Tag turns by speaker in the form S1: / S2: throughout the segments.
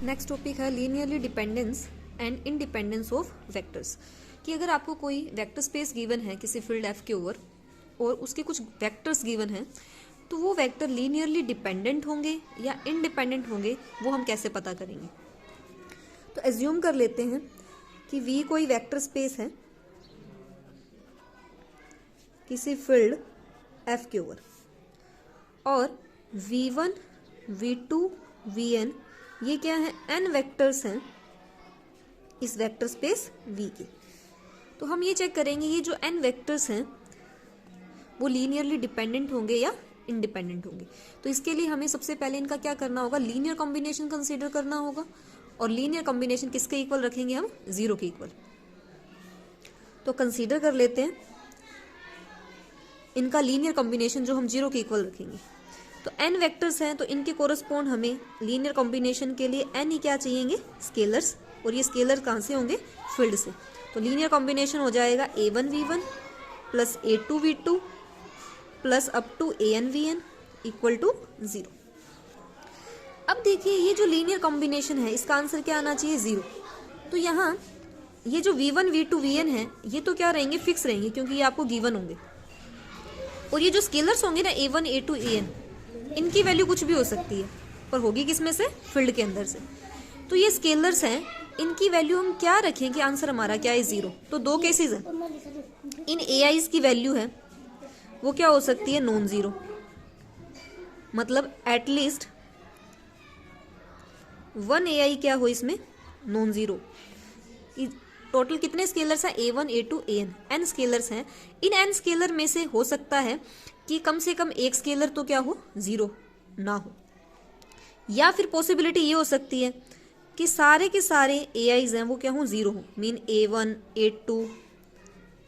S1: Next topic है linearly dependence and independence of vectors. कि अगर आपको कोई वेक्टर स्पेस गिवन है किसी फील्ड एफ के ओवर और उसके कुछ वेक्टर्स गिवन हैं, तो वो वेक्टर लीनियरली डिपेंडेंट होंगे या इंडिपेंडेंट होंगे, वो हम कैसे पता करेंगे। तो एज्यूम कर लेते हैं कि V कोई वेक्टर स्पेस है किसी फील्ड F के ओवर, और V1, V2, Vn ये क्या है, n वेक्टर्स हैं इस वेक्टर स्पेस V के। तो हम ये चेक करेंगे ये जो n वेक्टर्स हैं वो लीनियरली डिपेंडेंट होंगे या इंडिपेंडेंट होंगे। तो इसके लिए हमें सबसे पहले इनका क्या करना होगा, लीनियर कॉम्बिनेशन कंसीडर करना होगा। और लीनियर कॉम्बिनेशन किसके इक्वल रखेंगे हम, 0 के इक्वल। तो कंसीडर कर लेते हैं इनका लीनियर कॉम्बिनेशन जो हम 0 के इक्वल रखेंगे। तो n वेक्टर्स हैं तो इनके कोरस्पॉन्ड हमें लीनियर कॉम्बिनेशन के लिए n ही क्या चाहिएंगे, स्केलर्स। और ये स्केलर कहाँ से होंगे, फील्ड से। तो लीनियर कॉम्बिनेशन हो जाएगा a1v1 plus a2v2 plus up to an_vn equal to 0। अब देखिए ये जो लीनियर कॉम्बिनेशन है इसका आंसर क्या आना चाहिए, 0। तो यहाँ ये जो v1 v2 vn है ये तो क्या रहेंगे, फिक्स रहेंगे, क्योंकि ये आपको गिवन होंगे। और ये जो स्केलर्स होंगे ना a1 a2 an, इनकी वैल्यू कुछ भी हो सकती है, पर होगी किस में से, फील्ड के अंदर से। तो ये स्केलर्स हैं, इनकी वैल्यू हम क्या रखें कि आंसर हमारा क्या है, 0। तो दो केसेस हैं, इन AIs की वैल्यू है वो क्या हो सकती है, नॉन जीरो। मतलब एटलीस्ट 1 AI क्या हो इसमें, नॉन जीरो। टोटल कितने स्केलर्स हैं, a1 a2 an, n scalars हैं। इन n स्केलर में से हो सकता है कि कम से कम एक स्केलर तो क्या हो, 0 ना हो। या फिर पॉसिबिलिटी ये हो सकती है कि सारे के सारे AIs हैं वो क्या हो, 0 हो। मीन a1 a2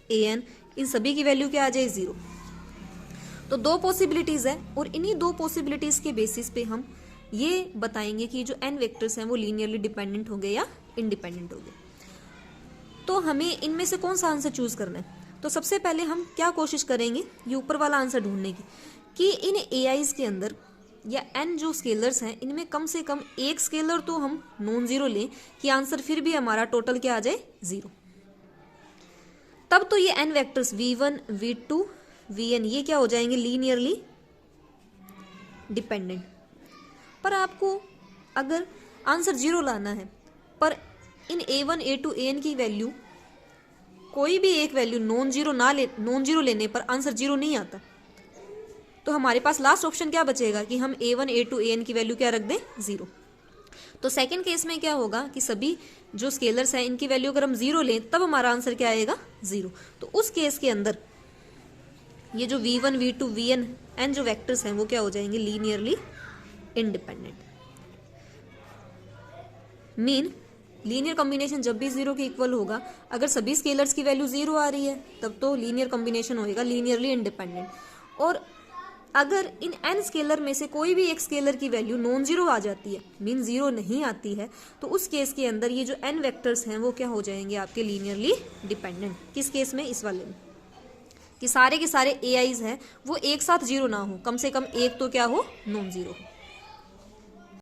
S1: an इन सभी की वैल्यू क्या आ जाए, 0। तो दो पॉसिबिलिटीज है, और इन्हीं दो पॉसिबिलिटीज के बेसिस पे हम ये बताएंगे कि जो n वेक्टर्स हैं वो लीनियरली डिपेंडेंट होंगे या इंडिपेंडेंट होंगे। तो हमें इनमें से कौन सा आंसर चूज करना है। तो सबसे पहले हम क्या कोशिश करेंगे, ये ऊपर वाला आंसर ढूंढने की, कि इन AIs के अंदर या n जो स्केलर्स हैं इनमें कम से कम एक स्केलर तो हम नॉन जीरो लें कि आंसर फिर भी हमारा टोटल क्या आ जाए, 0। तब तो ये n vectors v1 v2 vn ये क्या हो जाएंगे, लीनियरली डिपेंडेंट। पर आपको अगर आंसर 0 लाना है, पर इन a1 a2 an की वैल्यू कोई भी एक वैल्यू नॉन जीरो लेने पर आंसर 0 नहीं आता, तो हमारे पास लास्ट ऑप्शन क्या बचेगा कि हम a1 a2 an की वैल्यू क्या रख दें, 0। तो सेकंड केस में क्या होगा कि सभी जो स्केलर्स हैं इनकी वैल्यू अगर हम 0 लें तब हमारा आंसर क्या आएगा, 0। तो उस केस के अंदर ये जो v1 v2 vn n जो वेक्टर्स हैं वो क्या हो जाएंगे, linearly independent. Mean linear combination जब भी 0 के इक्वल होगा, अगर सभी स्केलर्स की वैल्यू 0 आ रही है तब तो लीनियर कॉम्बिनेशन होएगा लीनियरली इंडिपेंडेंट। और अगर इन n स्केलर में से कोई भी एक स्केलर की वैल्यू नॉन जीरो आ जाती है, मीन 0 नहीं आती है, तो उस केस के अंदर ये जो n वेक्टर्स हैं वो क्या हो जाएंगे आपके, लीनियरली डिपेंडेंट। किस केस में, इस वाले में, कि सारे के सारे AIs हैं वो एक साथ 0 ना हो, कम से कम एक तो क्या हो, नॉन जीरो हो।